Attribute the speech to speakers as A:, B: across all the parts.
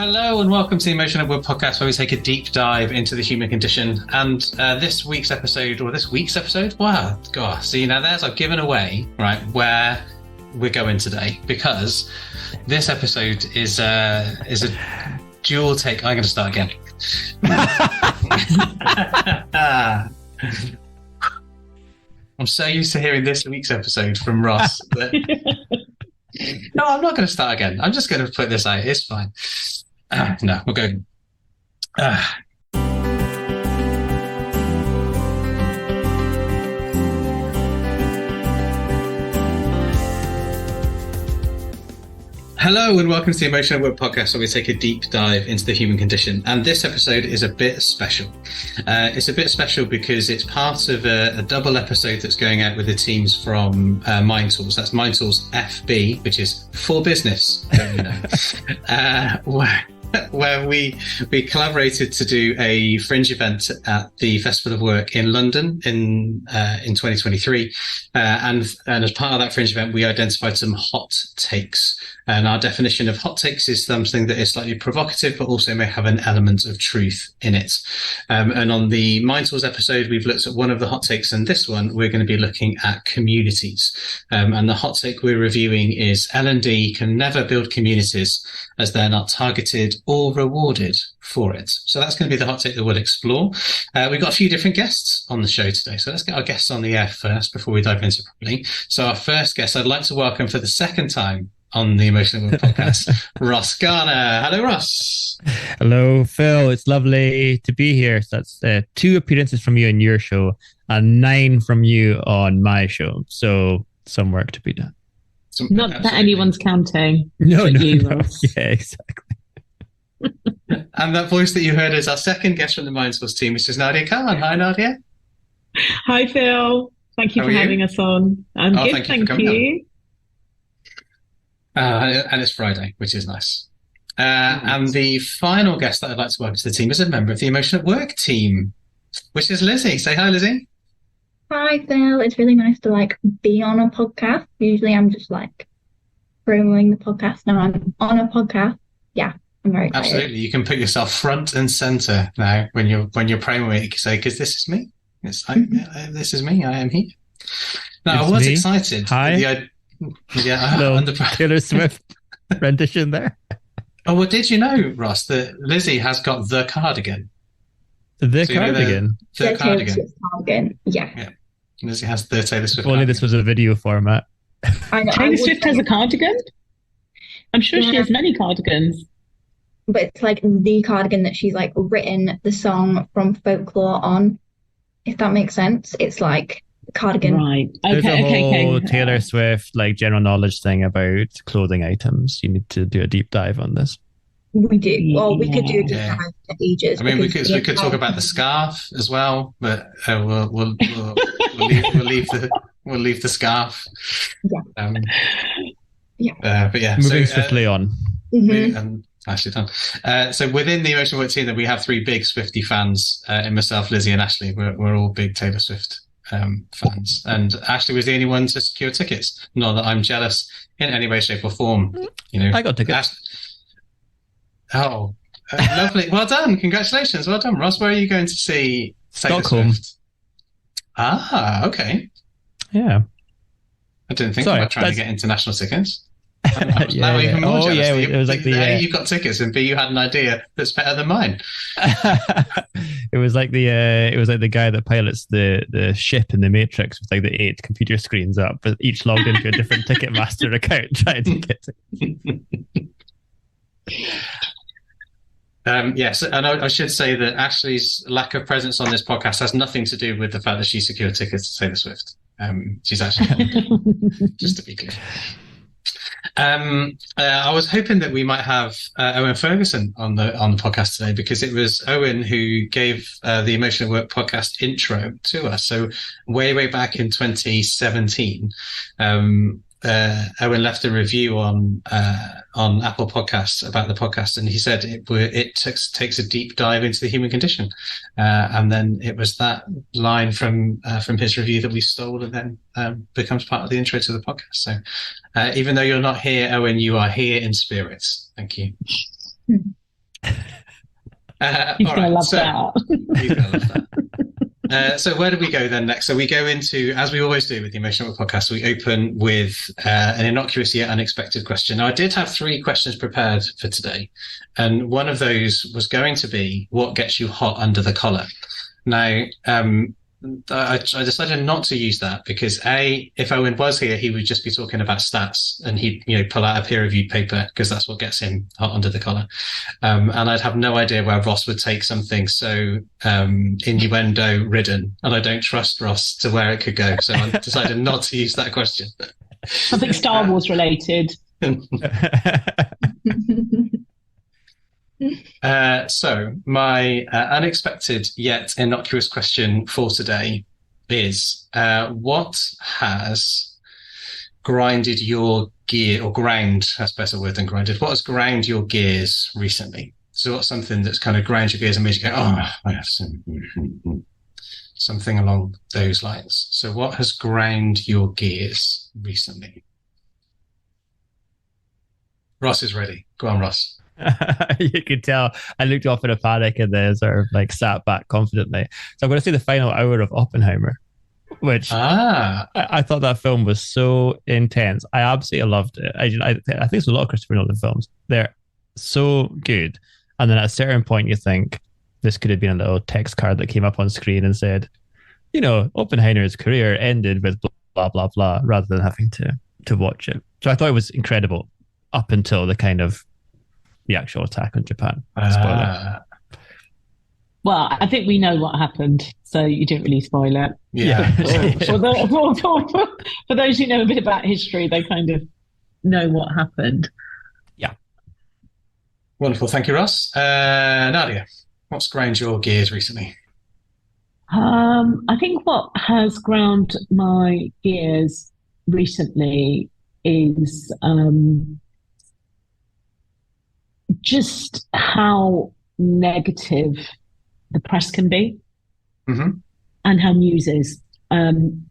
A: Hello and welcome to the Emotional Word Podcast, where we take a deep dive into the human condition. And this week's episode, wow, gosh, see now there's I've given away, right, where we're going today, because this episode is a dual take. I'm going to start again. I'm so used to hearing this week's episode from Ross that no, I'm not going to start again. I'm just going to put this out. It's fine. No, we'll go. Hello and welcome to the Emotional Word Podcast, where we take a deep dive into the human condition. And this episode is a bit special. It's a bit special because it's part of a double episode that's going out with the teams from Mind Tools. That's Mind Tools FB, which is for business, don't you know? Where we collaborated to do a fringe event at the Festival of Work in London in 2023, and as part of that fringe event, we identified some hot takes. And our definition of hot takes is something that is slightly provocative, but also may have an element of truth in it. And on the Mind Tools episode, we've looked at one of the hot takes, and this one we're going to be looking at communities. And the hot take we're reviewing is L&D can never build communities as they're not targeted or rewarded for it. So that's going to be the hot take that we'll explore. We've got a few different guests on the show today. So let's get our guests on the air first before we dive into it properly. So our first guest, I'd like to welcome for the second time on the Emotional Word Podcast, Ross Garner. Hello, Ross.
B: Hello, Phil. It's lovely to be here. So that's 2 appearances from you on your show and 9 from you on my show. So some work to be done.
C: Not that anyone's counting.
B: No. Yeah, exactly.
A: And that voice that you heard is our second guest from the Mind Tools team, which is Nadia Khan. Hi, Nadia.
C: Hi, Phil. Thank you for having us on. I'm good, thank you.
A: And it's Friday, which is nice. And the final guest that I'd like to welcome to the team is a member of the Emotion at Work team, which is Lizzie. Say hi, Lizzie.
D: Hi, Phil. It's really nice to be on a podcast. Usually I'm just promoting the podcast. Now I'm on a podcast. Yeah, I'm very excited.
A: Absolutely. You can put yourself front and center now when you're promoting. You can say, because this is me. This is me. I am here. Now, I was excited.
B: Hi. Taylor Swift rendition there.
A: Oh, well, did you know, Ross, that Lizzie has got the cardigan?
B: The cardigan?
D: The cardigan. Yeah.
A: Lizzie has the Taylor Swift
B: cardigan. This was a video format.
C: Taylor Swift has a cardigan? I'm sure she has many cardigans.
D: But it's the cardigan that she's written the song from Folklore on, if that makes sense. It's cardigan.
C: Right.
B: There's a whole Taylor Swift general knowledge thing about clothing items. You need to do a deep dive on this.
D: We do. Well, we could do a deep dive for ages.
A: I mean, we could talk about the scarf as well, but we'll leave the scarf.
D: Yeah.
A: But yeah.
B: Moving swiftly on.
A: Nicely done. So within the Emotional Work team, that we have 3 big Swiftie fans in myself, Lizzie, and Ashley. We're all big Taylor Swift fans, and Ashley was the only one to secure tickets. Not that I'm jealous in any way, shape, or form.
B: I got tickets.
A: Lovely! Well done! Congratulations! Well done, Ross. Where are you going to see Taylor
B: Stockholm?
A: Swift? Okay.
B: Yeah.
A: I didn't think about trying to get international tickets. Now even more jealous.
B: It was
A: A, you've got tickets, and B, you had an idea that's better than mine.
B: It was the guy that pilots the ship in the Matrix with the 8 computer screens up, but each logged into a different Ticketmaster account trying to get it.
A: Yes, and I should say that Ashley's lack of presence on this podcast has nothing to do with the fact that she secured tickets to Taylor Swift. She's actually just to be clear. I was hoping that we might have Owen Ferguson on the podcast today, because it was Owen who gave the Emotional Work podcast intro to us. So way back in 2017, Owen left a review on Apple Podcasts about the podcast, and he said it takes a deep dive into the human condition, and then it was that line from his review that we stole, and then becomes part of the intro to the podcast. So even though you're not here, Owen, you are here in spirit. Thank you.
C: He's
A: all
C: going to
A: right,
C: love
A: so
C: that.
A: he's going to love that. So where do we go then next? So we go into, as we always do with the Emotional Podcast, we open with an innocuous yet unexpected question. Now, I did have 3 questions prepared for today, and one of those was going to be, what gets you hot under the collar? Now, I decided not to use that because if Owen was here, he would just be talking about stats, and he'd pull out a peer-reviewed paper because that's what gets him hot under the collar, and I'd have no idea where Ross would take something so innuendo-ridden, and I don't trust Ross to where it could go, so I decided not to use that question.
C: Something Star Wars related.
A: So my unexpected yet innocuous question for today is, what has grinded your gear, or ground, that's a better word than grinded, what has ground your gears recently? So what's something that's kind of ground your gears and made you go, oh, yes, something along those lines. So what has ground your gears recently? Ross is ready. Go on, Ross.
B: You could tell I looked off in a panic and then sort of like sat back confidently. So I'm going to say the final hour of Oppenheimer, which I thought that film was so intense. I absolutely loved it. I think there's a lot of Christopher Nolan films. They're so good. And then at a certain point, you think this could have been a little text card that came up on screen and said, Oppenheimer's career ended with blah, blah, blah, rather than having to watch it. So I thought it was incredible up until the actual attack on Japan. Spoiler.
C: Well, I think we know what happened, so you didn't really spoil it.
A: Yeah.
C: For those who know a bit about history, they kind of know what happened.
B: Yeah.
A: Wonderful. Thank you, Ross. Nadia, what's ground your gears recently?
C: I think what has ground my gears recently is just how negative the press can be, and how news is.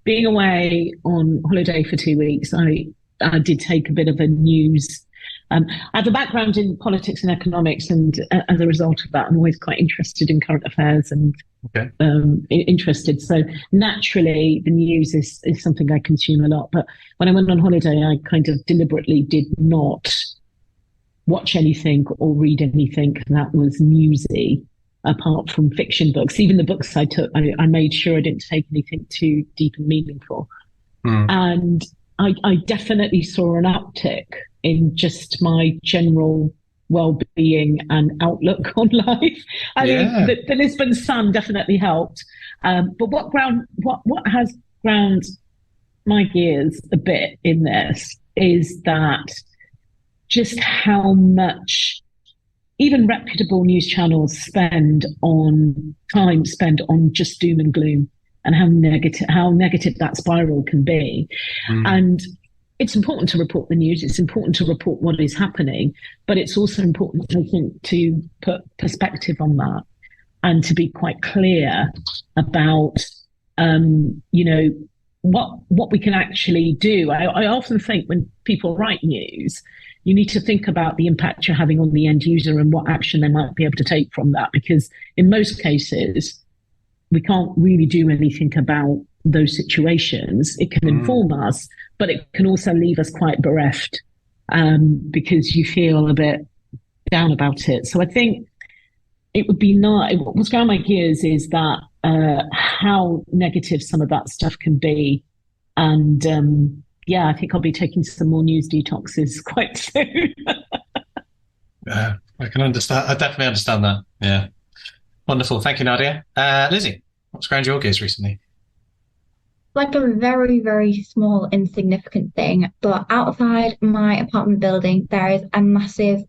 C: Being away on holiday for 2 weeks, I did take a bit of a news. I have a background in politics and economics, and as a result of that, I'm always quite interested in current affairs and interested. So naturally, the news is something I consume a lot. But when I went on holiday, I kind of deliberately did not watch anything or read anything that was newsy, apart from fiction books. Even the books I took, I made sure I didn't take anything too deep and meaningful. And I definitely saw an uptick in just my general well-being and outlook on life. I mean, the Lisbon sun definitely helped. But what has ground my gears a bit in this is that just how much even reputable news channels spend on just doom and gloom, and how negative that spiral can be. And it's important to report the news. It's important to report what is happening, but it's also important, I think, to put perspective on that and to be quite clear about, what we can actually do. I often think when people write news, you need to think about the impact you're having on the end user and what action they might be able to take from that. Because in most cases, we can't really do anything about those situations. It can inform us, but it can also leave us quite bereft because you feel a bit down about it. So I think it would be nice. What's going on my gears is that how negative some of that stuff can be. And I think I'll be taking some more news detoxes quite soon.
A: I can understand. I definitely understand that. Yeah. Wonderful. Thank you, Nadia. Lizzie, what's ground your gears recently?
D: Like a very, very small, insignificant thing, but outside my apartment building, there is a massive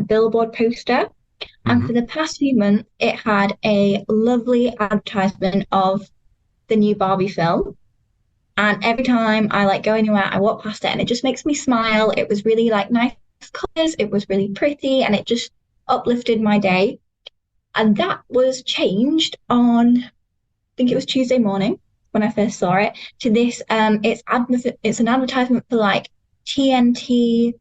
D: billboard poster. And for the past few months, it had a lovely advertisement of the new Barbie film. And every time I go anywhere, I walk past it and it just makes me smile. It was really nice colors. It was really pretty and it just uplifted my day. And that was changed on, I think it was Tuesday morning when I first saw it, to this. It's an advertisement for TNT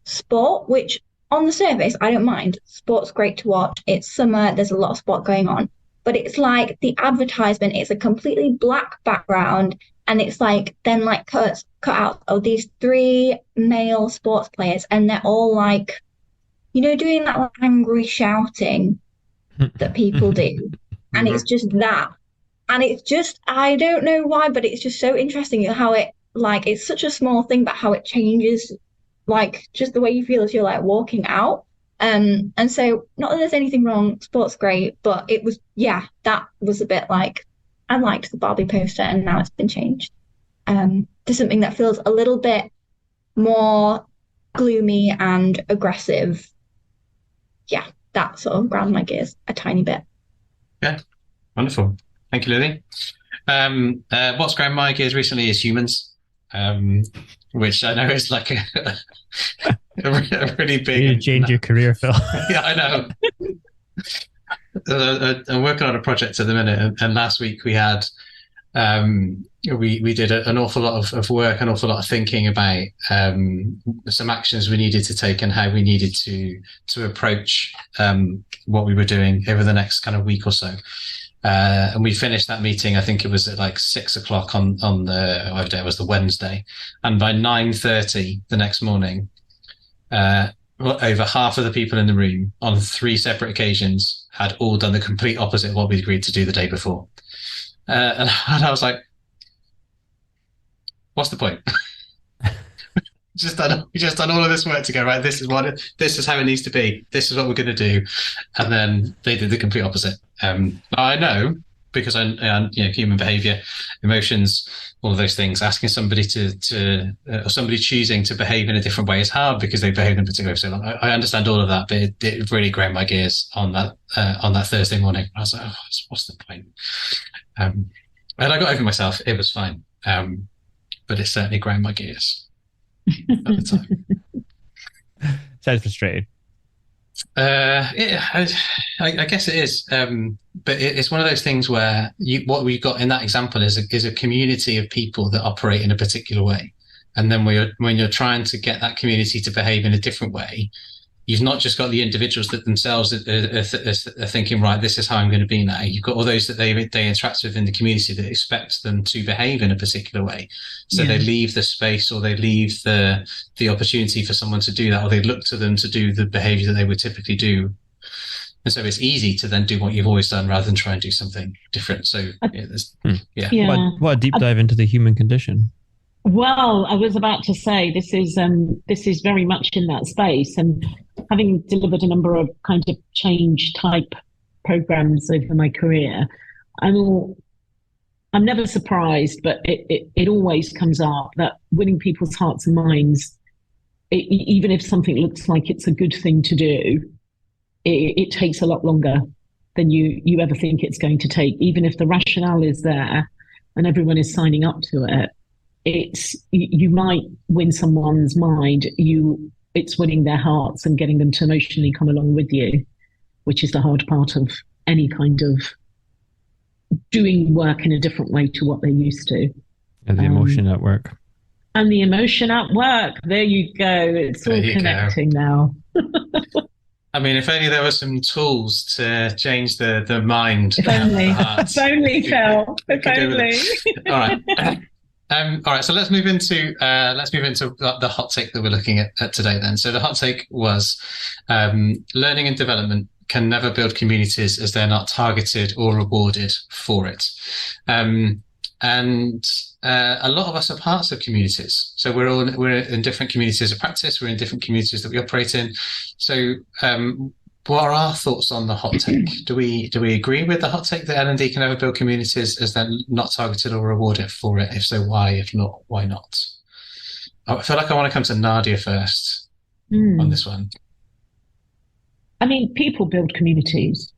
D: sport, which on the surface, I don't mind. Sport's great to watch. It's summer, there's a lot of sport going on. But it's like the advertisement, it's a completely black background, and it's like then like cut out of these three male sports players, and they're all like, doing that like angry shouting that people do. And it's just that. And it's just, I don't know why, but it's just so interesting how it, like, it's such a small thing, but how it changes, like, just the way you feel as you're, like, walking out. And so, not that there's anything wrong, sport's great, but it was, that was a bit like, I liked the Barbie poster, and now it's been changed to something that feels a little bit more gloomy and aggressive. Yeah, that sort of ground my gears a tiny bit.
A: Yeah, wonderful. Thank you, Lily. What's ground my gears recently is humans, which I know is like a really big...
B: You change your career, Phil.
A: Yeah, I know. I'm working on a project at the minute, and last week we had... we did an awful lot of work, an awful lot of thinking about some actions we needed to take and how we needed to approach what we were doing over the next kind of week or so. And we finished that meeting, I think it was at like 6:00 on the, whatever day it was, the Wednesday. And by 9:30 the next morning, over half of the people in the room on 3 separate occasions had all done the complete opposite of what we agreed to do the day before. And I was like, what's the point? We just done all of this work to go, right, this is how it needs to be. This is what we're going to do. And then they did the complete opposite. I know, because I human behavior, emotions, all of those things, asking somebody or somebody choosing to behave in a different way is hard because they behave in a particular way for so long. I understand all of that, but it really ground my gears on that Thursday morning. I was like, what's the point? And I got over myself. It was fine. But it certainly ground my gears at the time.
B: Sounds frustrating.
A: I guess it is. But it's one of those things where what we've got in that example is a community of people that operate in a particular way. And then when you're trying to get that community to behave in a different way, you've not just got the individuals that themselves are thinking, right, this is how I'm going to be now. You've got all those that they interact with in the community that expect them to behave in a particular way. So they leave the space, or they leave the opportunity for someone to do that, or they look to them to do the behavior that they would typically do. And so it's easy to then do what you've always done rather than try and do something different. So
B: What a deep dive into the human condition.
C: Well, I was about to say this is very much in that space, and having delivered a number of kind of change type programs over my career, I'm never surprised, but it always comes up that winning people's hearts and minds, even if something looks like it's a good thing to do, it takes a lot longer than you ever think it's going to take. Even if the rationale is there and everyone is signing up to it, you might win someone's mind. It's winning their hearts and getting them to emotionally come along with you, which is the hard part of any kind of doing work in a different way to what they're used to.
B: And the emotion at work.
C: And the emotion at work. There you go. It's all connecting now.
A: I mean, if only there were some tools to change the mind.
C: If only. If only, Phil. If only.
A: All right. All right, so let's move into the hot take that we're looking at today then. So the hot take was learning and development can never build communities as they're not targeted or rewarded for it. And a lot of us are parts of communities. So we're in different communities of practice. We're in different communities that we operate in. So what are our thoughts on the hot take? Do we agree with the hot take that L&D can never build communities as they're not targeted or rewarded for it? If so, why? If not, why not? I feel like I want to come to Nadia first on this one.
C: I mean, people build communities.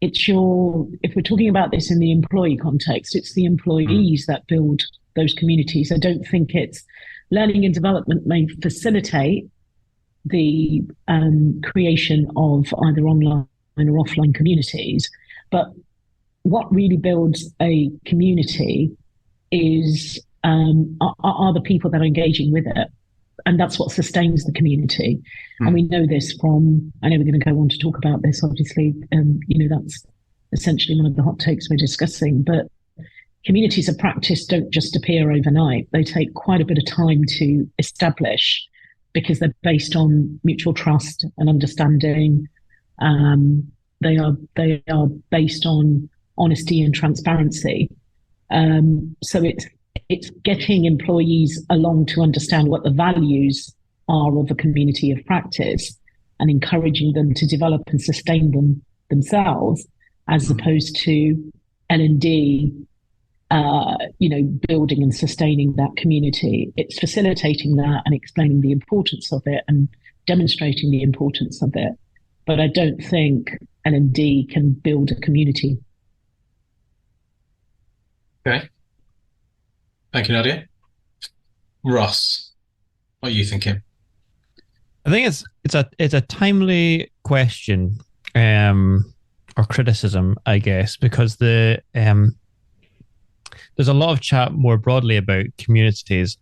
C: If we're talking about this in the employee context, it's the employees that build those communities. I don't think it's learning and development may facilitate the creation of either online or offline communities. But what really builds a community is are the people that are engaging with it. and that's what sustains the community. And we know this from, I know we're going to go on to talk about this, obviously, that's essentially one of the hot takes we're discussing, but communities of practice don't just appear overnight. They take quite a bit of time to establish because they're based on mutual trust and understanding. They are based on honesty and transparency. So it's getting employees along to understand what the values are of a community of practice and encouraging them to develop and sustain them themselves, as opposed to L&D, building and sustaining that community. It's facilitating that and explaining the importance of it and demonstrating the importance of it. But I don't think L&D can build a community.
A: Okay. Thank you, Nadia. Ross, what are you thinking?
B: I think it's a timely question, or criticism, I guess, because there's a lot of chat more broadly about communities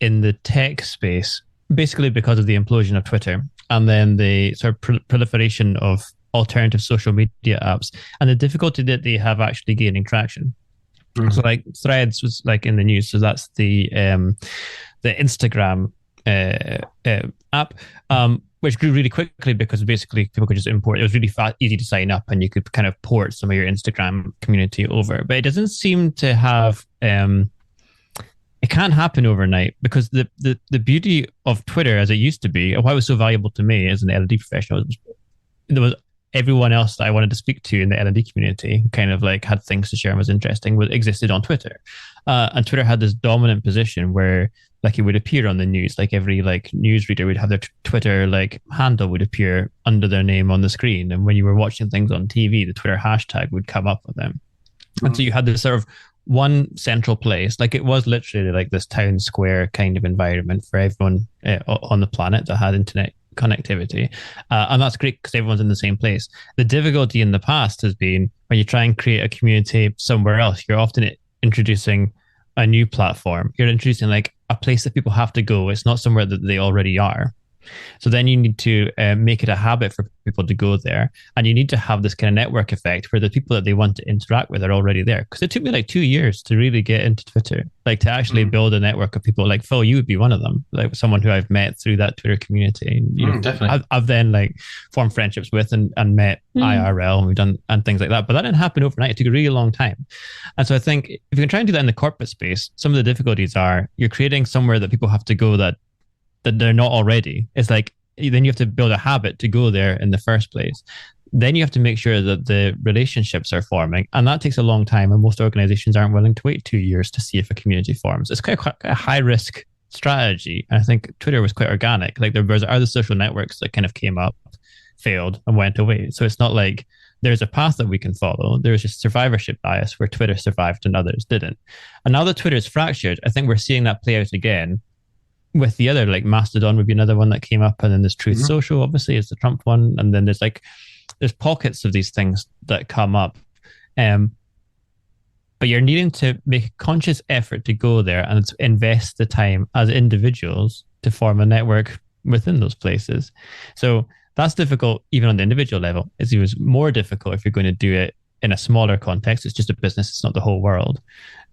B: in the tech space, basically because of the implosion of Twitter and then the sort of proliferation of alternative social media apps and the difficulty that they have actually gaining traction. So like Threads was like in the news. So that's the Instagram app, which grew really quickly because basically people could just import. It was really easy to sign up, and you could kind of port some of your Instagram community over. But it doesn't seem to have. It can't happen overnight because the beauty of Twitter, as it used to be, why it was so valuable to me as an L&D professional, there was everyone else that I wanted to speak to in the L&D community, kind of like had things to share and was interesting, existed on Twitter. And Twitter had this dominant position where like it would appear on the news, like every like newsreader would have their Twitter like handle would appear under their name on the screen. And when you were watching things on TV, the Twitter hashtag would come up with them. And so you had this sort of one central place, like it was literally like this town square kind of environment for everyone on the planet that had internet connectivity. And that's great because everyone's in the same place. The difficulty in the past has been when you try and create a community somewhere else, you're often introducing a new platform. You're introducing like a place that people have to go. It's not somewhere that they already are. So then you need to make it a habit for people to go there. And you need to have this kind of network effect where the people that they want to interact with are already there. Because it took me like 2 years to really get into Twitter, like to actually build a network of people. Like Phil, you would be one of them, like someone who I've met through that Twitter community. And,
A: definitely.
B: I've then like formed friendships with and met IRL, and we've done and things like that. But that didn't happen overnight. It took a really long time. And so I think if you can try and do that in the corporate space, some of the difficulties are you're creating somewhere that people have to go that they're not already. It's like then you have to build a habit to go there in the first place. Then you have to make sure that the relationships are forming, and that takes a long time, and most organizations aren't willing to wait 2 years to see if a community forms. It's quite a high risk strategy, and I think Twitter was quite organic. Like there was other social networks that kind of came up, failed, and went away. So it's not like there's a path that we can follow. There's just survivorship bias where Twitter survived and others didn't. And now that Twitter is fractured, I think we're seeing that play out again with the other, like Mastodon would be another one that came up, and then there's Truth Social, obviously, is the Trump one, and then there's pockets of these things that come up. But you're needing to make a conscious effort to go there and to invest the time as individuals to form a network within those places. So that's difficult even on the individual level. It's even more difficult if you're going to do it in a smaller context. It's just a business, it's not the whole world.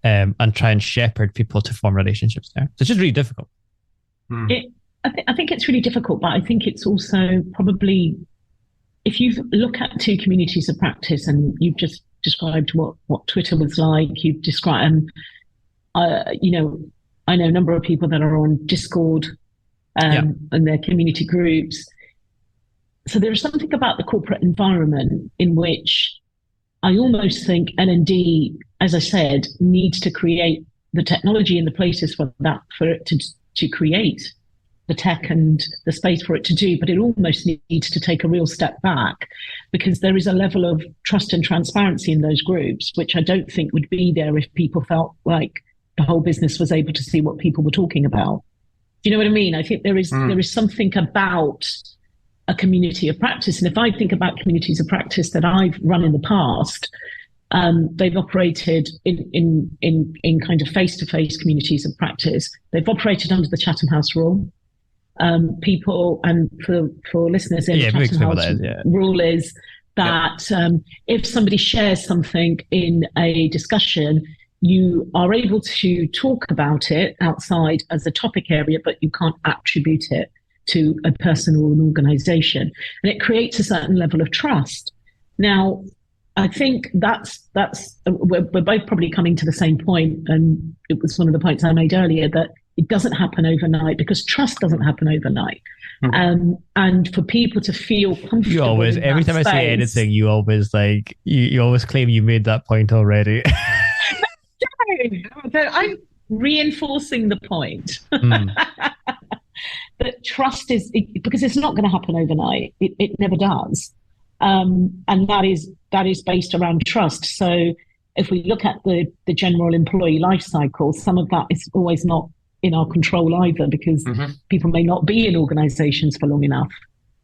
B: And try and shepherd people to form relationships there. So it's just really difficult.
C: I think it's really difficult, but I think it's also probably, if you look at two communities of practice, and you've just described what Twitter was like, you've described, I know a number of people that are on Discord and their community groups. So there's something about the corporate environment in which I almost think L&D, as I said, needs to create the technology and the places for it to create the tech and the space for it to do, but it almost needs to take a real step back, because there is a level of trust and transparency in those groups, which I don't think would be there if people felt like the whole business was able to see what people were talking about. Do you know what I mean? I think there is something about a community of practice. And if I think about communities of practice that I've run in the past, they've operated in kind of face-to-face communities of practice. They've operated under the Chatham House rule. people, and for listeners in Chatham House, rule is that if somebody shares something in a discussion, you are able to talk about it outside as a topic area, but you can't attribute it to a person or an organization. And it creates a certain level of trust. Now, I think we're both probably coming to the same point, and it was one of the points I made earlier, that it doesn't happen overnight, because trust doesn't happen overnight. And for people to feel comfortable,
B: you always, every time I say anything, you always you always claim you made that point already.
C: I'm reinforcing the point. That trust is, because it's not going to happen overnight. It never does. And that is based around trust. So if we look at the general employee life cycle, some of that is always not in our control either, because people may not be in organizations for long enough,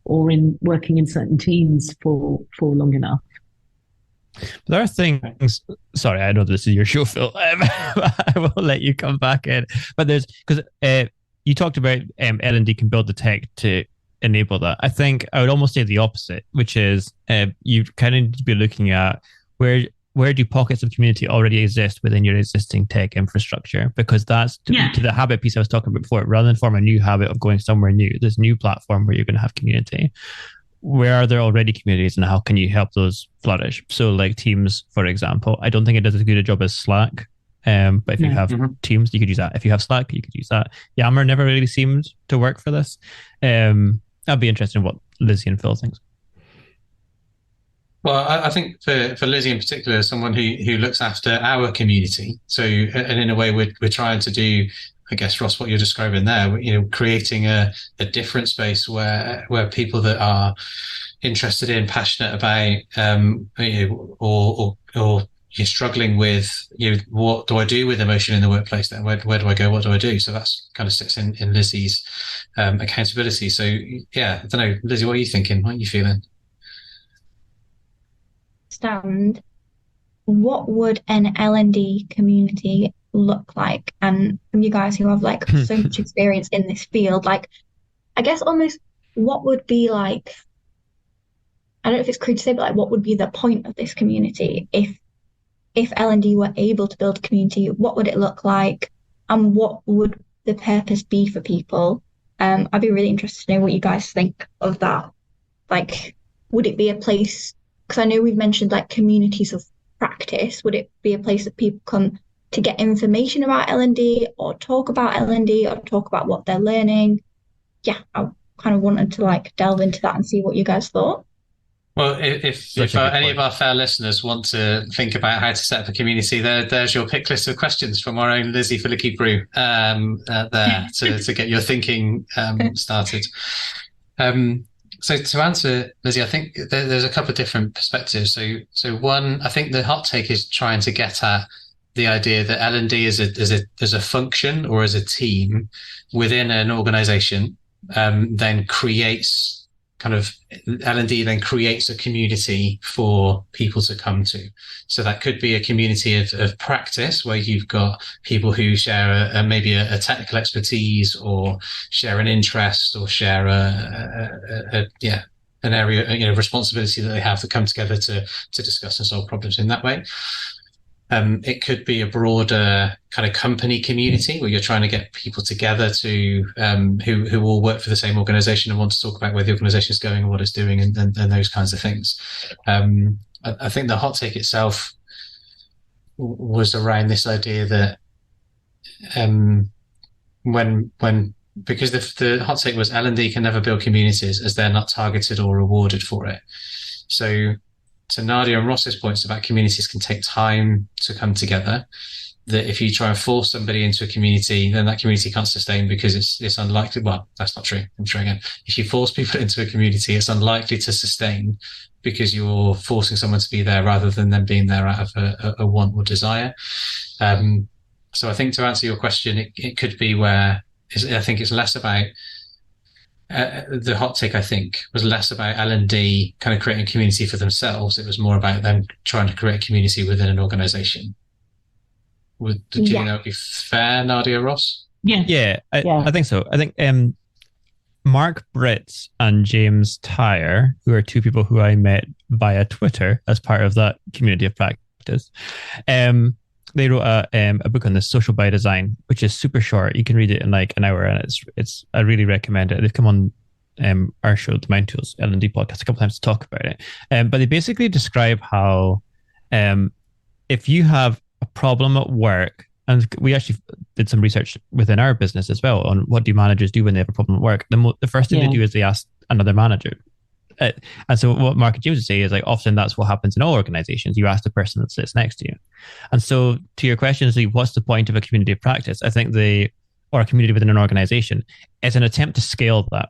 C: or in working in certain teams for long enough.
B: There are things, sorry, I know this is your show, Phil. I will let you come back in. But because you talked about L&D can build the tech to enable that. I think I would almost say the opposite, which is you kind of need to be looking at where do pockets of community already exist within your existing tech infrastructure? Because that's to the habit piece I was talking about before. Rather than form a new habit of going somewhere new, this new platform where you're going to have community. Where are there already communities, and how can you help those flourish? So like Teams, for example, I don't think it does as good a job as Slack. But if you have Teams, you could use that. If you have Slack, you could use that. Yammer never really seemed to work for this. That'd be interesting what Lizzie and Phil thinks.
A: Well, I think for Lizzie in particular, someone who looks after our community. So, and in a way, we're trying to do, I guess, Ross, what you're describing there, creating a different space where people that are interested in, passionate about, or you're struggling with, what do I do with emotion in the workplace then? Where do I go? What do I do? So that's kind of sits in Lizzie's accountability. So yeah, I don't know, Lizzie, what are you thinking? What are you feeling?
D: What would an L&D community look like? And from you guys who have so much experience in this field, I guess almost what would be I don't know if it's crude to say, but what would be the point of this community if L&D were able to build a community? What would it look like, and what would the purpose be for people? I'd be really interested to know what you guys think of that. Would it be a place, because I know we've mentioned communities of practice, would it be a place that people come to get information about L&D, or talk about L&D, or talk about what they're learning? Yeah, I kind of wanted to delve into that and see what you guys thought.
A: Well, if any of our fair listeners want to think about how to set up a community, there's your pick list of questions from our own Lizzie Filicky-Brew there to get your thinking started. So to answer, Lizzie, I think there's a couple of different perspectives. So one, I think the hot take is trying to get at the idea that L&D as a function or as a team within an organization then creates L&D then creates a community for people to come to. So that could be a community of practice where you've got people who share maybe a technical expertise, or share an interest, or share an area, responsibility that they have to come together to discuss and solve problems in that way. It could be a broader kind of company community where you're trying to get people together to who all work for the same organization and want to talk about where the organization is going and what it's doing, and those kinds of things. I think the hot take itself was around this idea that because the hot take was L&D can never build communities as they're not targeted or rewarded for it. So to Nadia and Ross's points about communities can take time to come together, that if you try and force somebody into a community, then that community can't sustain because it's unlikely. Well, that's not true. I'm sure again. If you force people into a community, it's unlikely to sustain because you're forcing someone to be there rather than them being there out of a want or desire. So I think to answer your question, it could be where I think it's less about the hot take, I think, was less about L&D kind of creating a community for themselves. It was more about them trying to create a community within an organization. Do you think that would be fair, Nadia, Ross?
B: Yeah, I think so. I think Mark Britz and James Tyre, who are two people who I met via Twitter as part of that community of practice, they wrote a book on this, Social by Design, which is super short. You can read it in like an hour, and it's I really recommend it. They've come on our show, the Mind Tools L&D podcast, a couple times to talk about it. But they basically describe how if you have a problem at work, and we actually did some research within our business as well on what do managers do when they have a problem at work. The first thing they do is they ask another manager. And so what Mark and James would say is like often that's what happens in all organizations. You ask the person that sits next to you. And so to your question, is like, what's the point of a community of practice? I think or a community within an organization, is an attempt to scale that.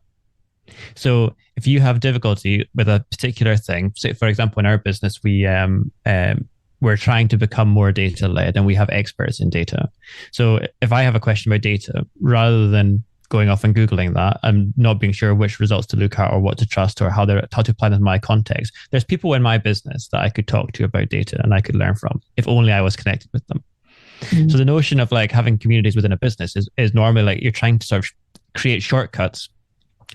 B: So if you have difficulty with a particular thing, say for example, in our business, we're trying to become more data led and we have experts in data. So if I have a question about data, rather than going off and Googling that and not being sure which results to look at or what to trust or how to apply them in my context, there's people in my business that I could talk to about data and I could learn from if only I was connected with them. Mm-hmm. So the notion of like having communities within a business is normally like you're trying to sort of create shortcuts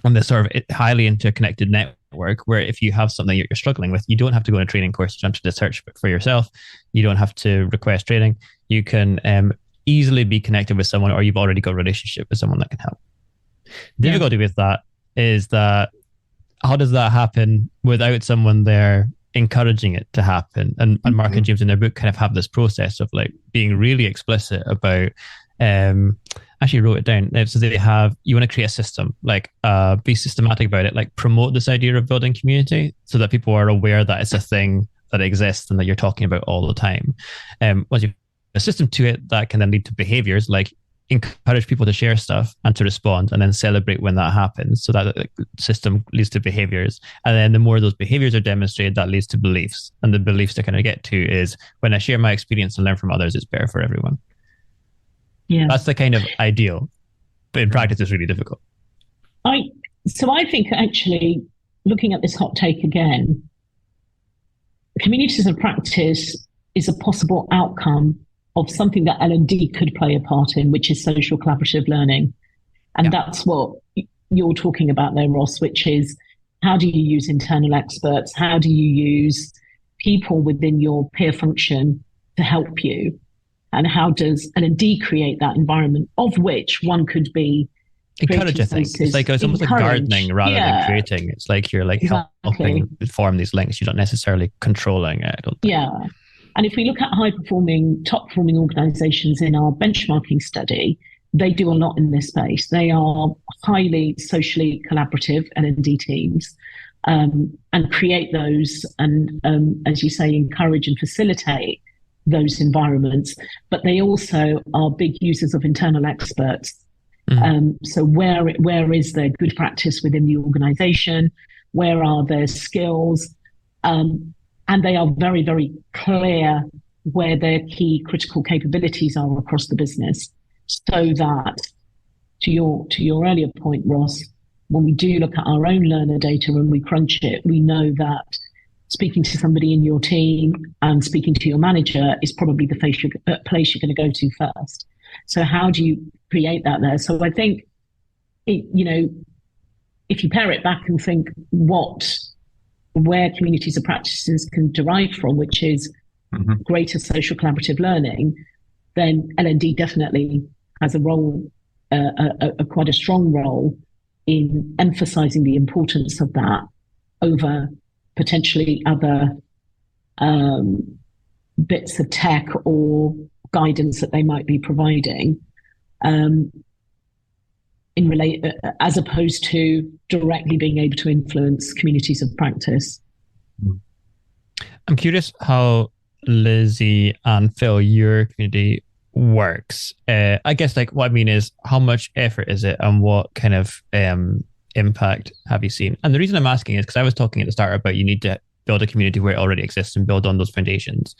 B: on this sort of highly interconnected network where if you have something you're struggling with, you don't have to go on a training course to jump to the search for yourself. You don't have to request training. You can easily be connected with someone, or you've already got a relationship with someone that can help. The difficulty with that is that how does that happen without someone there encouraging it to happen? And Mark and James in their book kind of have this process of like being really explicit about actually wrote it down. So they have, you want to create a system, like be systematic about it, like promote this idea of building community so that people are aware that it's a thing that exists and that you're talking about all the time. Once you have a system to it, that can then lead to behaviors like encourage people to share stuff and to respond and then celebrate when that happens. So that the system leads to behaviors. And then the more those behaviors are demonstrated, that leads to beliefs. And the beliefs to kind of get to is when I share my experience and learn from others, it's better for everyone. Yeah, that's the kind of ideal, but in practice, it's really difficult.
C: So I think actually looking at this hot take again, communities of practice is a possible outcome of something that L&D could play a part in, which is social collaborative learning. And that's what you're talking about there, Ross, which is how do you use internal experts? How do you use people within your peer function to help you? And how does L&D create that environment, of which one could be
B: encourage, I think. It's like it's almost like gardening rather than creating. It's like you're like helping form these links. You're not necessarily controlling it.
C: Yeah. And if we look at top performing organizations in our benchmarking study, they do a lot in this space. They are highly socially collaborative L&D teams and create those and, as you say, encourage and facilitate those environments. But they also are big users of internal experts. So where is their good practice within the organization? Where are their skills? And they are very, very clear where their key critical capabilities are across the business. So that, to your earlier point, Ross, when we do look at our own learner data and we crunch it, we know that speaking to somebody in your team and speaking to your manager is probably the place you're going to go to first. So how do you create that there? So I think, if you pare it back and think where communities of practices can derive from, which is greater social collaborative learning, then L&D definitely has a role, quite a strong role in emphasizing the importance of that over potentially other bits of tech or guidance that they might be providing, as opposed to directly being able to influence communities of practice.
B: I'm curious how Lizzie and Phil, your community works. I guess like what I mean is how much effort is it and what kind of impact have you seen? And the reason I'm asking is because I was talking at the start about you need to build a community where it already exists and build on those foundations.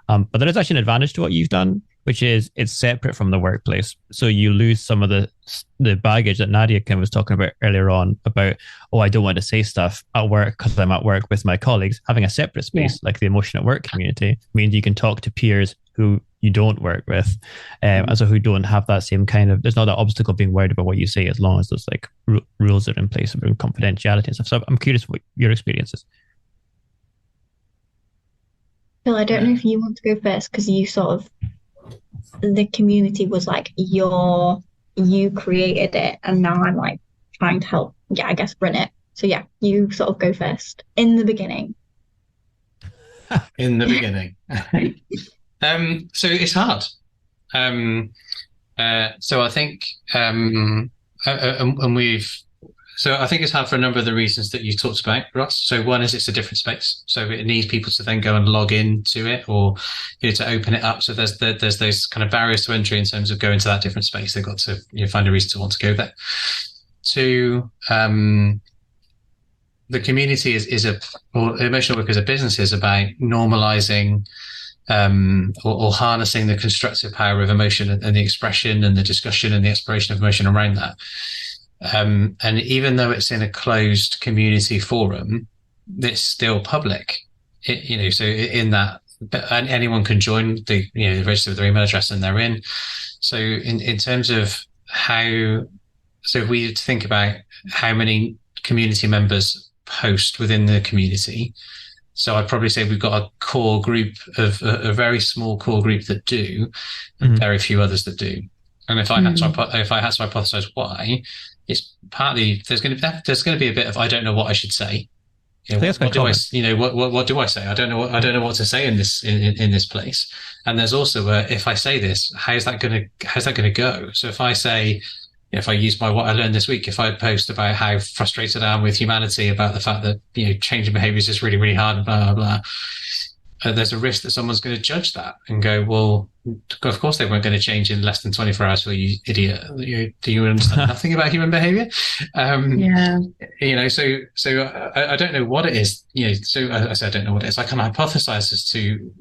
B: But there is actually an advantage to what you've done, which is it's separate from the workplace. So you lose some of the baggage that Nadia Kim was talking about earlier on about, I don't want to say stuff at work because I'm at work with my colleagues. Having a separate space like the Emotion at Work community means you can talk to peers who you don't work with, and so who don't have that same kind of, there's not that obstacle being worried about what you say, as long as those like rules are in place about confidentiality and stuff. So I'm curious what your experience is.
D: Phil, I don't know if you want to go first, because you sort of, the community was like you created it, and now I'm like trying to help, I guess, run it. So yeah, you sort of go first in the beginning.
A: In the beginning. So it's hard. So I think, and I think it's hard for a number of the reasons that you talked about, Ross. So one is it's a different space, so it needs people to then go and log into it, or to open it up. So there's those kind of barriers to entry in terms of going to that different space. They've got to find a reason to want to go there. Two, the community or emotional work as a business is about normalizing or harnessing the constructive power of emotion and the expression and the discussion and the exploration of emotion around that. And even though it's in a closed community forum, it's still public. So in that, anyone can join register with their email address and they're in. So in terms of so if we think about how many community members post within the community, so I'd probably say we've got a core group of a very small core group that do, and very few others that do. And if I had to hypothesize why, it's partly there's going to be a bit of I don't know what I should say. What do I say? I don't know what to say in this place. And there's also if I say this, how's that going to go? So if I say, if I use what I learned this week, if I post about how frustrated I am with humanity about the fact that changing behaviors is really, really hard and blah, blah, blah, there's a risk that someone's going to judge that and go, well, of course they weren't going to change in less than 24 hours for you idiot. Do you understand nothing about human behavior? So I don't know what it is. So I said I don't know what it is. I can hypothesize as to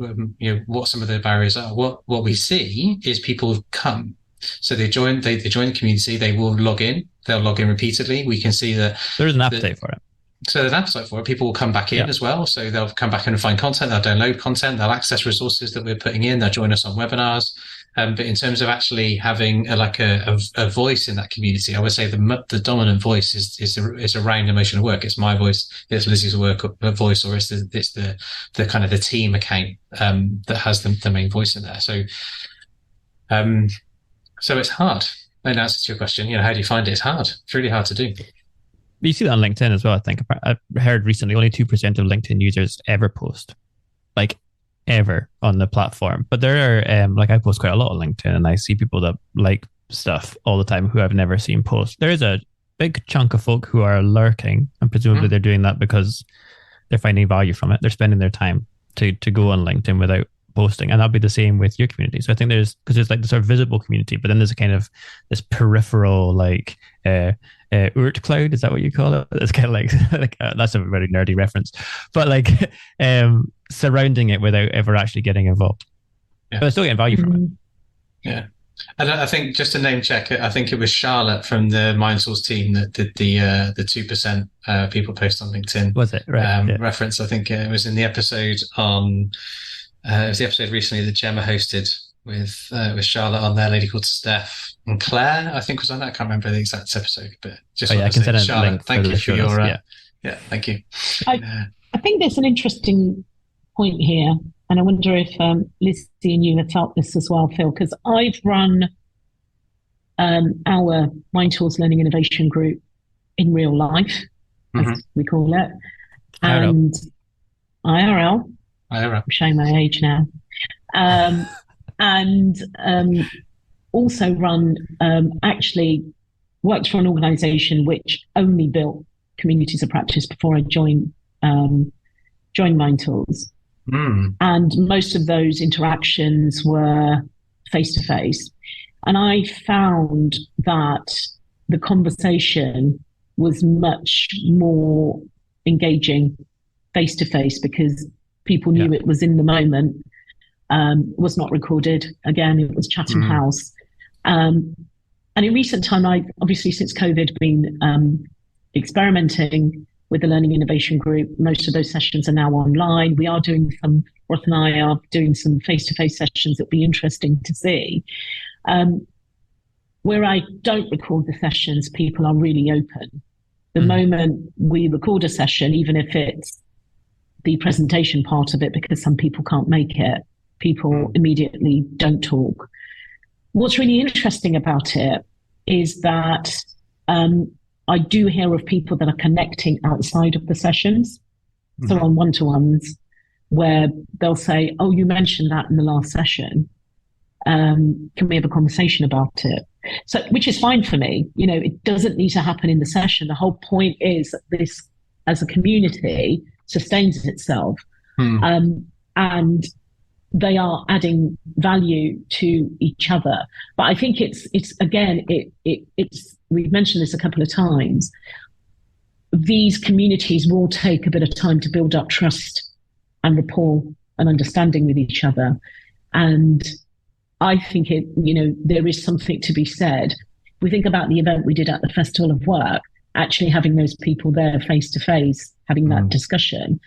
A: what some of the barriers are. What we see is people come. So they join the community, they will log in, they'll log in repeatedly. We can see that
B: there's an appetite for it.
A: So there's an appetite for it. People will come back in as well. So they'll come back and find content, they'll download content, they'll access resources that we're putting in, they'll join us on webinars. But in terms of actually having a voice in that community, I would say the dominant voice is around emotional work. It's my voice, it's Lizzie's voice, or it's the kind of the team account that has the main voice in there. So it's hard. In answer to your question, how do you find it? It's hard. It's really hard to do.
B: You see that on LinkedIn as well. I think I heard recently only 2% of LinkedIn users ever post, like ever, on the platform. But there are, I post quite a lot on LinkedIn, and I see people that like stuff all the time who I've never seen post. There is a big chunk of folk who are lurking, and presumably they're doing that because they're finding value from it. They're spending their time to go on LinkedIn without posting, and that'll be the same with your community. So I think there's like the sort of visible community, but then there's a kind of this peripheral Oort cloud, is that what you call it? It's kind of like that's a very nerdy reference, but surrounding it without ever actually getting involved. But they're still getting value from it.
A: Yeah. And I think, just to name check it, I think it was Charlotte from the MindSource team that did the 2% people post on LinkedIn.
B: Was it? Right.
A: Reference. I think it was in the episode on. It was the episode recently that Gemma hosted with Charlotte on there. A lady called Steph and Claire, I think, was on that. I can't remember the exact episode, but just
B: I can send a link.
A: Thank you for your. Thank you.
C: I think there's an interesting point here, and I wonder if Lizzie and you have felt this as well, Phil, because I've run our Mind Tools Learning Innovation Group in real life, as we call it, and IRL. I'm showing my age now. And also actually worked for an organisation which only built communities of practice before I joined Mind Tools. And most of those interactions were face-to-face. And I found that the conversation was much more engaging face-to-face, because people knew it was in the moment, was not recorded. Again, it was Chatham House. And in recent time, I've obviously, since COVID, been experimenting with the Learning Innovation Group. Most of those sessions are now online. We are doing some, Roth and I are doing some face-to-face sessions that'll be interesting to see. Where I don't record the sessions, people are really open. The moment we record a session, even if it's the presentation part of it, because some people can't make it, people immediately don't talk. What's really interesting about it is that I do hear of people that are connecting outside of the sessions. So on one-to-ones, where they'll say, oh, you mentioned that in the last session. Can we have a conversation about it? So, which is fine for me. You know, it doesn't need to happen in the session. The whole point is that this, as a community, sustains itself. And they are adding value to each other. But I think it's again, it's we've mentioned this a couple of times. These communities will take a bit of time to build up trust and rapport and understanding with each other. And I think there is something to be said. If we think about the event we did at the Festival of Work, actually having those people there face to face, having that discussion.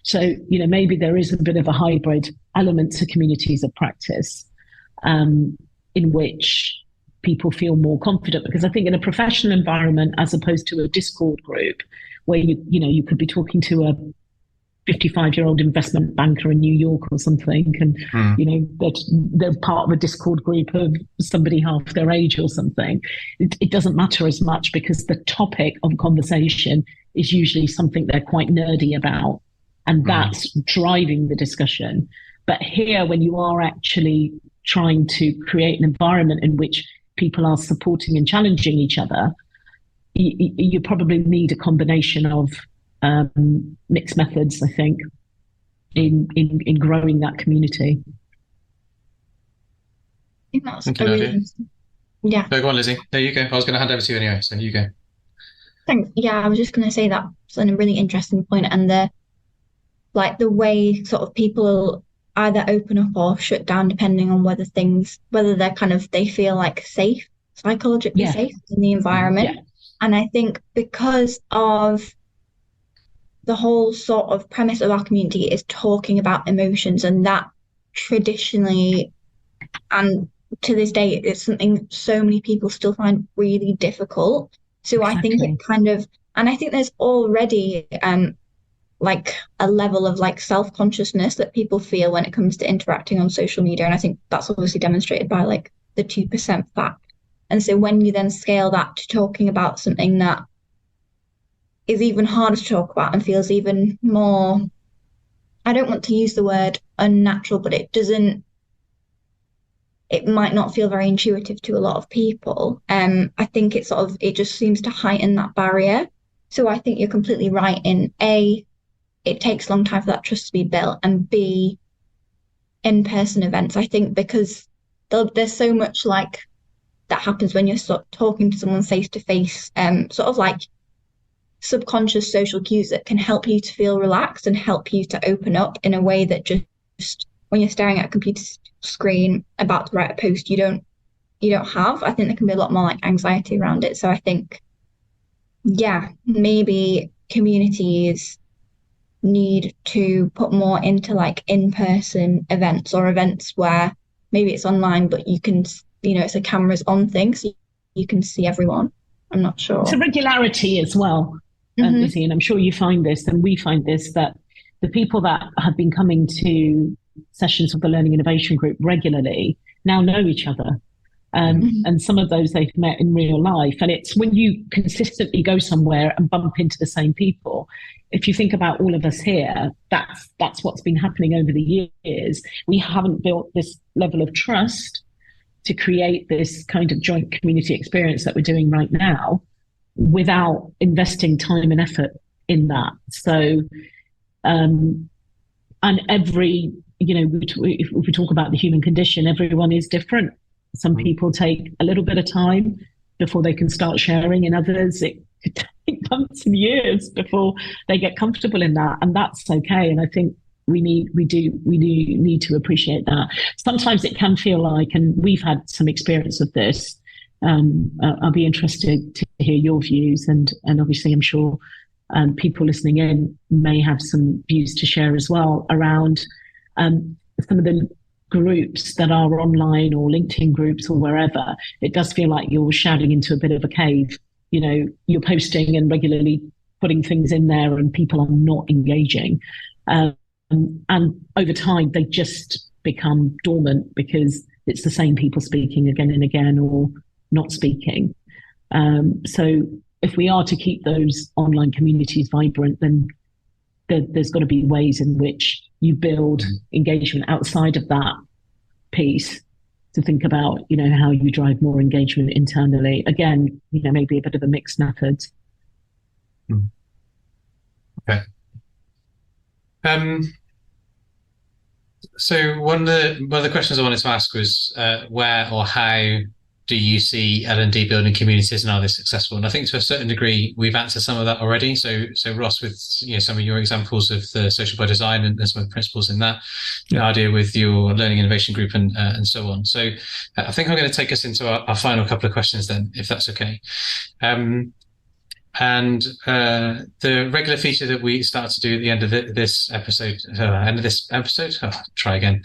C: So, maybe there is a bit of a hybrid element to communities of practice, in which people feel more confident, because I think in a professional environment, as opposed to a Discord group where you could be talking to a 55-year-old investment banker in New York or something, and they're part of a Discord group of somebody half their age or something. It doesn't matter as much, because the topic of conversation is usually something they're quite nerdy about, and that's driving the discussion. But here, when you are actually trying to create an environment in which people are supporting and challenging each other, you probably need a combination of mixed methods, I think, in growing that community.
D: I think that's yeah.
A: No, go on, Lizzie. There you go. I was going to hand over to you anyway, so you go.
D: Thanks. Yeah, I was just going to say that's a really interesting point, and the way sort of people either open up or shut down depending on whether they feel like safe, psychologically safe in the environment. Yeah. And I think because of the whole sort of premise of our community is talking about emotions, and that traditionally and to this day it's something so many people still find really difficult. So exactly. I think it kind of, and I think there's already a level of self-consciousness that people feel when it comes to interacting on social media, and I think that's obviously demonstrated by the 2% fact. And so when you then scale that to talking about something that is even harder to talk about and feels even more, I don't want to use the word unnatural, but it might not feel very intuitive to a lot of people. I think it just seems to heighten that barrier. So I think you're completely right in A, it takes a long time for that trust to be built, and B, in-person events, I think, because there's so much that happens when you're talking to someone face to face, sort of subconscious social cues that can help you to feel relaxed and help you to open up in a way that just when you're staring at a computer screen about to write a post, you don't have. I think there can be a lot more anxiety around it. So I think, maybe communities need to put more into in-person events, or events where maybe it's online, but you can, it's a cameras on thing, so you can see everyone. I'm not sure.
C: It's a regularity as well. Lizzie, and I'm sure you find this, and we find this, that the people that have been coming to sessions of the Learning Innovation Group regularly now know each other. And some of those they've met in real life. And it's when you consistently go somewhere and bump into the same people. If you think about all of us here, that's what's been happening over the years. We haven't built this level of trust to create this kind of joint community experience that we're doing right now, without investing time and effort in that. So, and if we talk about the human condition, everyone is different. Some people take a little bit of time before they can start sharing, and others it could take months and years before they get comfortable in that, and that's okay. And I think we do need to appreciate that. Sometimes it can feel like, and we've had some experience of this. I'll be interested to hear your views, and obviously I'm sure people listening in may have some views to share as well around some of the groups that are online or LinkedIn groups or wherever. It does feel like you're shouting into a bit of a cave. You know, you're posting and regularly putting things in there and people are not engaging. And over time, they just become dormant because it's the same people speaking again and again or not speaking. So if we are to keep those online communities vibrant, then there's got to be ways in which you build engagement outside of that piece to think about, you know, how you drive more engagement internally. Again, you know, maybe a bit of a mixed method.
A: Okay. So one of the questions I wanted to ask was where or how do you see L&D building communities and are they successful? And I think to a certain degree we've answered some of that already. So Ross, with some of your examples of the social by design and some of the principles in that, the idea with your learning innovation group and so on. So I think I'm going to take us into our final couple of questions then, if that's okay. And the regular feature that we start to do at the end of this episode, try again.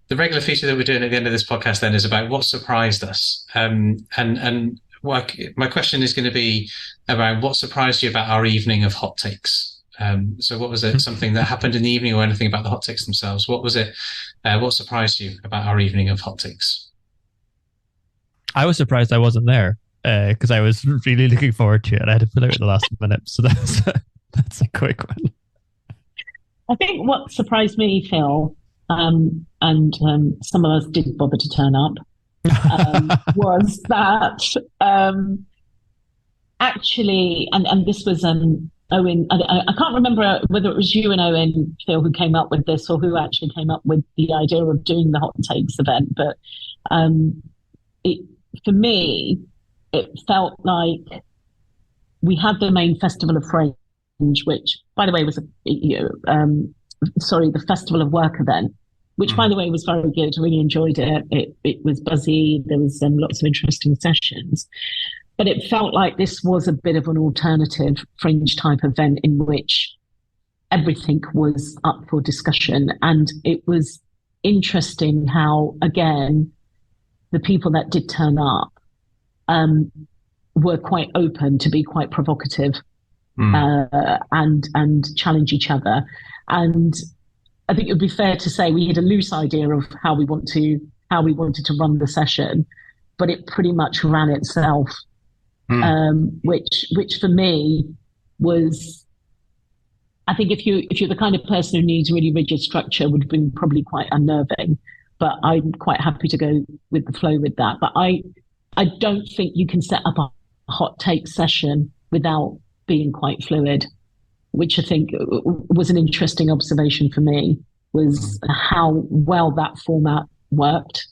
A: The regular feature that we're doing at the end of this podcast then is about what surprised us. And my question is going to be around what surprised you about our evening of hot takes. So what was it? Something that happened in the evening or anything about the hot takes themselves? What was it? What surprised you about our evening of hot takes?
B: I was surprised I wasn't there. Because I was really looking forward to it. I had to pull out at the last minute. So that's a quick one.
C: I think what surprised me, Phil, and some of us did bother to turn up, was that actually, and this was Owen, I can't remember whether it was you and Owen, Phil, who came up with this or who actually came up with the idea of doing the Hot Takes event. But for me, it felt like we had the main Festival of Fringe, which, by the way, was the Festival of Work event, which, by the way, was very good. I really enjoyed it. It was buzzy. There was lots of interesting sessions. But it felt like this was a bit of an alternative Fringe type event in which everything was up for discussion. And it was interesting how, again, the people that did turn up were quite open to be quite provocative and challenge each other. And I think it would be fair to say we had a loose idea of how we wanted to run the session, but it pretty much ran itself, which for me was, I think if you're the kind of person who needs really rigid structure, would have been probably quite unnerving. But I'm quite happy to go with the flow with that. But I don't think you can set up a hot take session without being quite fluid, which I think was an interesting observation for me, was how well that format worked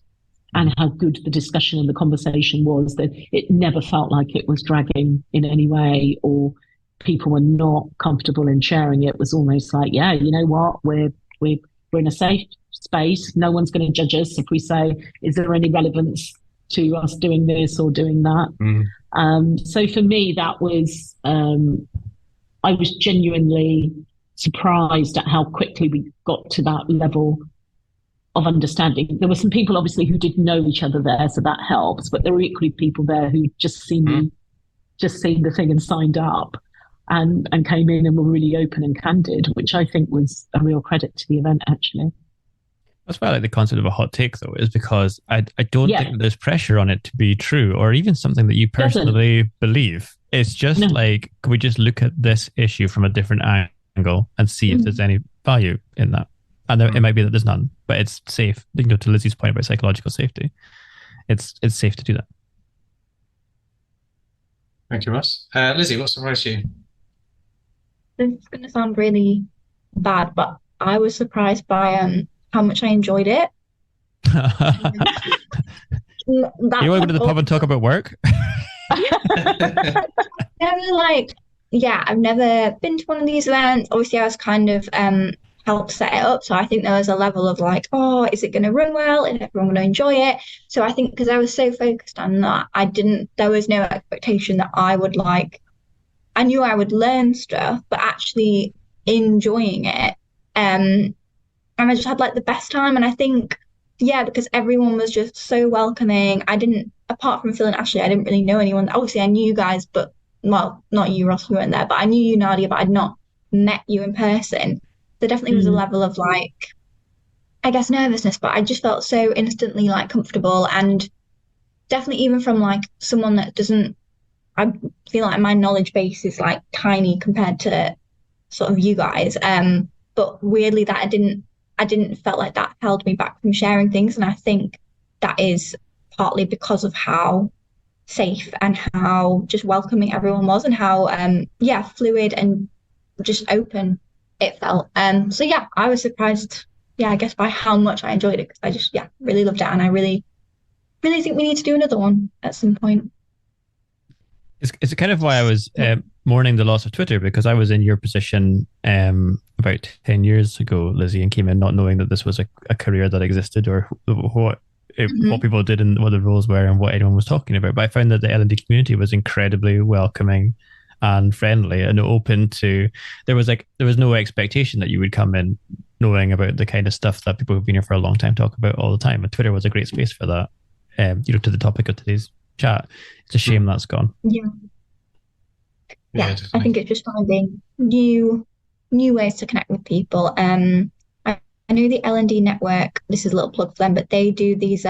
C: and how good the discussion and the conversation was, that it never felt like it was dragging in any way or people were not comfortable in sharing it. It was almost like, yeah, you know what, we're in a safe space. No one's going to judge us if we say, is there any relevance to us doing this or doing that? So for me, that was, I was genuinely surprised at how quickly we got to that level of understanding. There were some people obviously who didn't know each other there, so that helps, but there were equally people there who just seen the thing and signed up and came in and were really open and candid, which I think was a real credit to the event, actually.
B: That's why I like the concept of a hot take, though, is because I don't think there's pressure on it to be true or even something that you personally believe. It's just like, can we just look at this issue from a different angle and see if there's any value in that? And it might be that there's none, but it's safe. You know, to Lizzie's point about psychological safety, it's safe to do that.
A: Thank you, Ross. Lizzie, what surprised you?
D: This is going to sound really bad, but I was surprised by how much I enjoyed it.
B: You want to go to the pub and talk about work?
D: I've never been to one of these events. Obviously, I was kind of helped set it up, so I think there was a level of like, oh, is it going to run well? Is everyone going to enjoy it? So I think because I was so focused on that, there was no expectation that I would like I knew I would learn stuff, but actually enjoying it. And I just had like the best time. And I think, yeah, because everyone was just so welcoming. Apart from Phil and Ashley, I didn't really know anyone. Obviously, I knew you guys, but well, not you, Ross, we weren't there, but I knew you, Nadia, but I'd not met you in person. There definitely was a level of like, I guess, nervousness, but I just felt so instantly like comfortable. And definitely even from like someone that doesn't, I feel like my knowledge base is like tiny compared to sort of you guys. But weirdly that I didn't felt like that held me back from sharing things. And I think that is partly because of how safe and how just welcoming everyone was and how fluid and just open it felt. So yeah, I was surprised, I guess, by how much I enjoyed it, because I just really loved it, and I really think we need to do another one at some point.
B: It's kind of why I was mourning the loss of Twitter, because I was in your position about 10 years ago, Lizzie, and came in not knowing that this was a career that existed, or what people did and what the roles were and what anyone was talking about. But I found that the L&D community was incredibly welcoming and friendly and open to, there was no expectation that you would come in knowing about the kind of stuff that people who've been here for a long time talk about all the time. And Twitter was a great space for that, to the topic of today's chat. It's a shame that's gone.
D: Yeah, I think it's just finding new ways to connect with people. I know the L&D network, this is a little plug for them, but they do these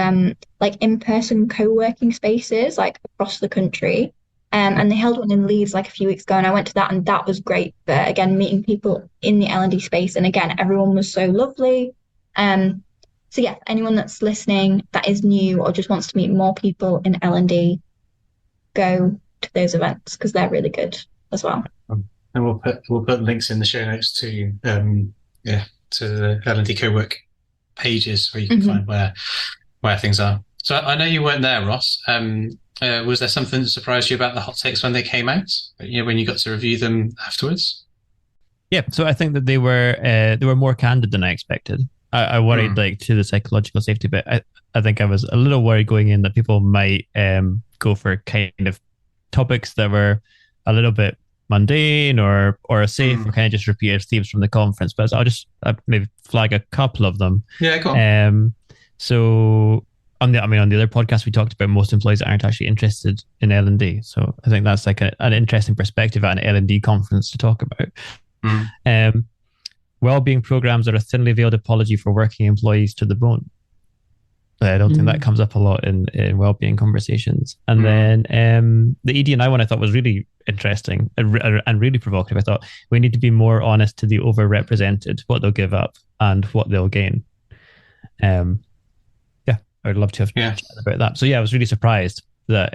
D: like in-person co-working spaces like across the country. And they held one in Leeds like a few weeks ago, and I went to that, and that was great. But again, meeting people in the L&D space, and again, everyone was so lovely. So yeah, anyone that's listening that is new or just wants to meet more people in L&D, go to those events because they're really good as well.
A: And we'll put links in the show notes to the L&D co-work pages where you can find where things are. So I know you weren't there, Ross. Was there something that surprised you about the hot takes when they came out? When you got to review them afterwards?
B: Yeah, so I think that they were more candid than I expected. I worried to the psychological safety bit. I think I was a little worried going in that people might go for kind of topics that were a little bit mundane or safe or kind of just repeated themes from the conference. But I'll maybe flag a couple of them.
A: Yeah, go on.
B: So on the other podcast, we talked about most employees aren't actually interested in L&D. So I think that's like an interesting perspective at an L&D conference to talk about. Well-being programs are a thinly veiled apology for working employees to the bone. I don't think that comes up a lot in well-being conversations. And then the ED&I one I thought was really interesting and really provocative. I thought we need to be more honest to the overrepresented, what they'll give up and what they'll gain. I would love to have chatted about that. So I was really surprised that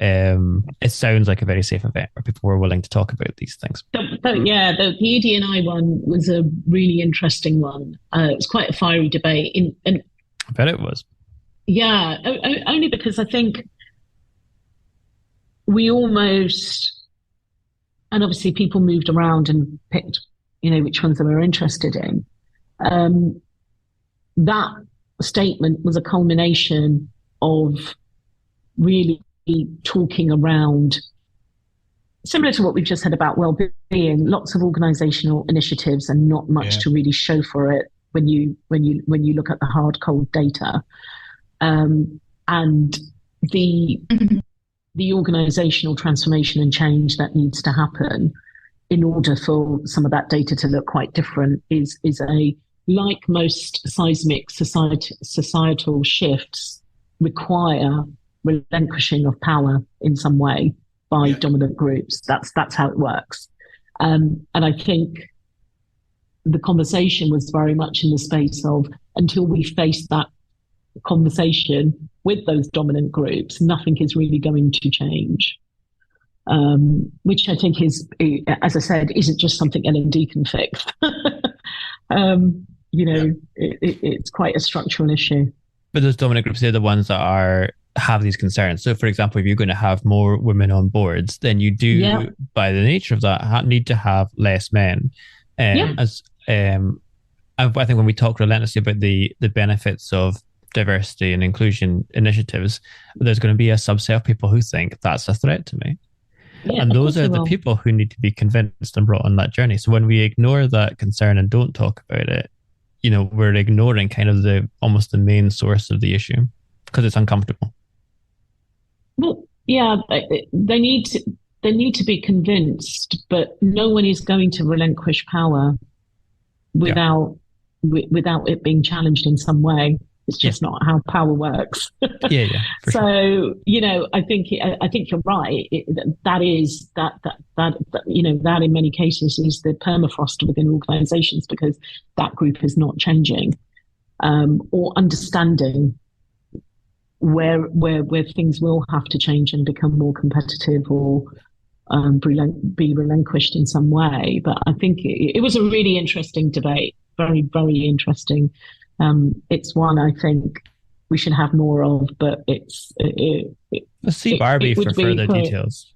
B: it sounds like a very safe event where people were willing to talk about these things.
C: The ED&I one was a really interesting one. It was quite a fiery debate.
B: I bet it was.
C: Yeah, only because I think we almost, and obviously people moved around and picked, which ones they were interested in. That statement was a culmination of really talking around, similar to what we've just said about well-being, lots of organizational initiatives and not much to really show for it when you look at the hard cold data. And the organizational transformation and change that needs to happen in order for some of that data to look quite different is like most seismic societal shifts, require relinquishing of power in some way by dominant groups. That's how it works. And I think the conversation was very much in the space of, until we face that conversation with those dominant groups, nothing is really going to change. Which I think is, as I said, isn't just something L&D can fix. It's quite a structural issue.
B: But those dominant groups, they're the ones that have these concerns. So, for example, if you're going to have more women on boards, then you do, by the nature of that, need to have less men. I think when we talk relentlessly about the benefits of diversity and inclusion initiatives, there's going to be a subset of people who think that's a threat to me.
C: Yeah,
B: And
C: of
B: those
C: course
B: are
C: they
B: the
C: will.
B: people who need to be convinced and brought on that journey. So when we ignore that concern and don't talk about it, we're ignoring kind of almost the main source of the issue because it's uncomfortable.
C: Well, yeah, they need to be convinced, but no one is going to relinquish power without without it being challenged in some way. It's just not how power works.
B: For sure.
C: So I think you're right. That in many cases is the permafrost within organisations because that group is not changing or understanding where things will have to change and become more competitive or be relinquished in some way. But I think it was a really interesting debate, very, very interesting. It's one I think we should have more of, but
B: Let's see Barbie for further details.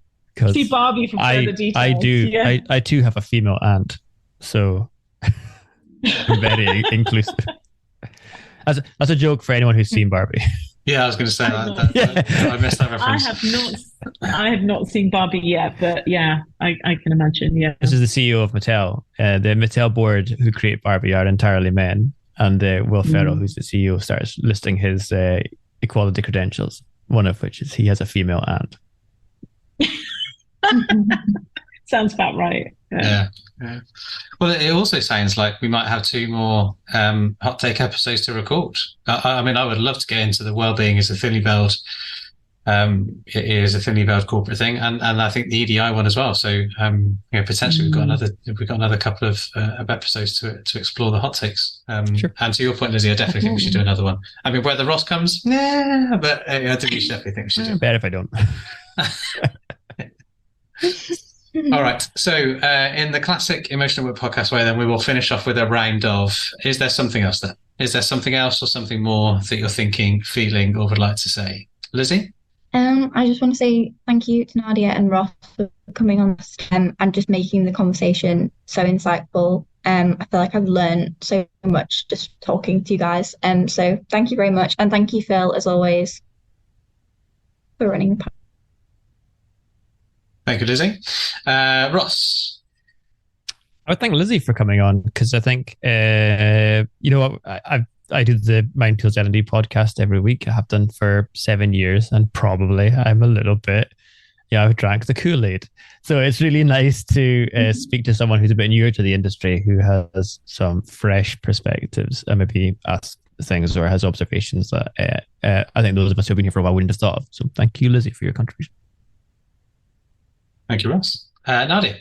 C: See Barbie for further details.
B: I do. Yeah. I too have a female aunt, so I'm very inclusive. That's a joke for anyone who's seen Barbie.
A: Yeah, I was going to say that. I missed that reference.
C: I have not seen Barbie yet, but yeah, I can imagine. Yeah,
B: this is the CEO of Mattel. The Mattel board who create Barbie are entirely men, and Will Ferrell, who's the CEO, starts listing his equality credentials. One of which is he has a female aunt.
C: Sounds about right.
A: Yeah. Well, it also sounds like we might have 2 more hot take episodes to record. I mean, I would love to get into the well-being as a thinly veiled, corporate thing, and I think the EDI one as well. So, potentially we've got another couple of episodes to explore the hot takes.
B: Sure.
A: And to your point, Lizzie, I definitely think we should do another one. I mean, whether Ross comes, but I think we should definitely think we should do.
B: Better if I don't.
A: All right. So in the classic Emotional Work podcast way, then we will finish off with a round of, is there something else then? Is there something else or something more that you're thinking, feeling, or would like to say? Lizzie?
D: I just want to say thank you to Nadia and Ross for coming on and just making the conversation so insightful. I feel like I've learned so much just talking to you guys. So thank you very much. And thank you, Phil, as always, for running the podcast.
A: Thank you, Lizzie. Ross?
B: I would thank Lizzie for coming on because I think, I do the Mind Tools L&D podcast every week. I have done for 7 years and probably I'm a little bit, I've drank the Kool-Aid. So it's really nice to speak to someone who's a bit newer to the industry, who has some fresh perspectives and maybe ask things or has observations that I think those of us who've been here for a while wouldn't have thought of. So thank you, Lizzie, for your contribution.
A: Thank you, Ross. Nadia?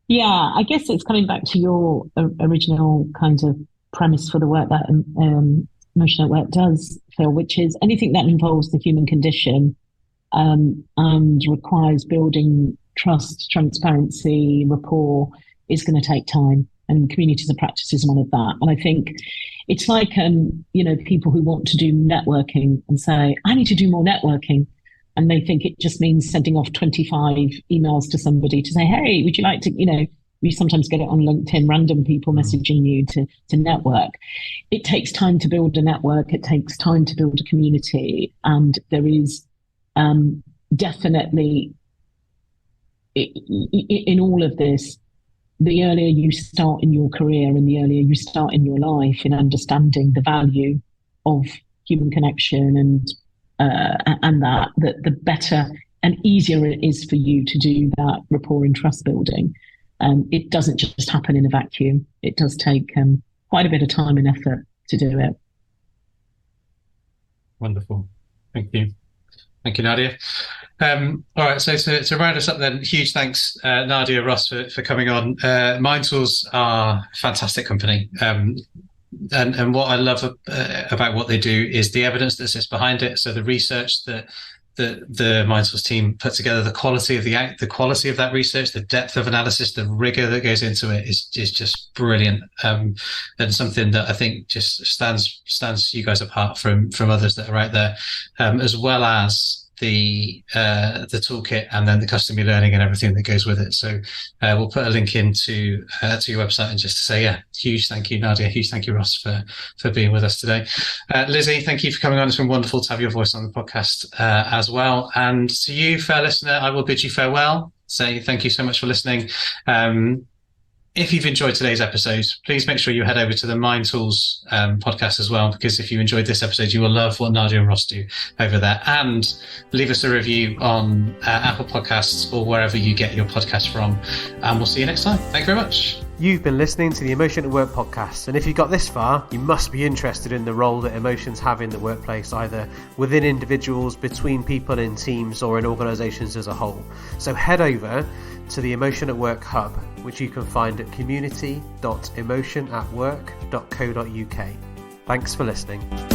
C: Yeah, I guess it's coming back to your original kind of premise for the work that Emotional Work does, Phil, which is anything that involves the human condition and requires building trust, transparency, rapport is going to take time. And communities of practice is one of that. And I think it's like, people who want to do networking and say, I need to do more networking. And they think it just means sending off 25 emails to somebody to say, hey, would you like to, we sometimes get it on LinkedIn, random people messaging you to network. It takes time to build a network. It takes time to build a community. And there is definitely, in all of this, the earlier you start in your career and the earlier you start in your life in understanding the value of human connection and that the better and easier it is for you to do that rapport and trust building. It doesn't just happen in a vacuum. It does take quite a bit of time and effort to do it.
A: Wonderful. Thank you. Thank you, Nadia. All right, so to round us up then, huge thanks, Nadia, Ross, for coming on. Mind Tools are a fantastic company. And what I love about what they do is the evidence that sits behind it. So the research that the Mind Tools team put together, the quality of that research, the depth of analysis, the rigor that goes into it is just brilliant. And something that I think just stands you guys apart from others that are out there, as well as the toolkit and then the custom e-learning and everything that goes with it. So we'll put a link into to your website, and just to say, huge thank you, Nadia, huge thank you, Ross, for being with us today. Lizzie, thank you for coming on. It's been wonderful to have your voice on the podcast as well. And to you, fair listener, I will bid you farewell. Say thank you so much for listening. If you've enjoyed today's episode, please make sure you head over to the Mind Tools podcast as well, because if you enjoyed this episode, you will love what Nadia and Ross do over there. And leave us a review on Apple Podcasts or wherever you get your podcast from. And we'll see you next time. Thank you very much.
E: You've been listening to the Emotion at Work podcast, and if you got this far, you must be interested in the role that emotions have in the workplace, either within individuals, between people in teams, or in organisations as a whole. So head over to the Emotion at Work Hub, which you can find at community.emotionatwork.co.uk. Thanks for listening.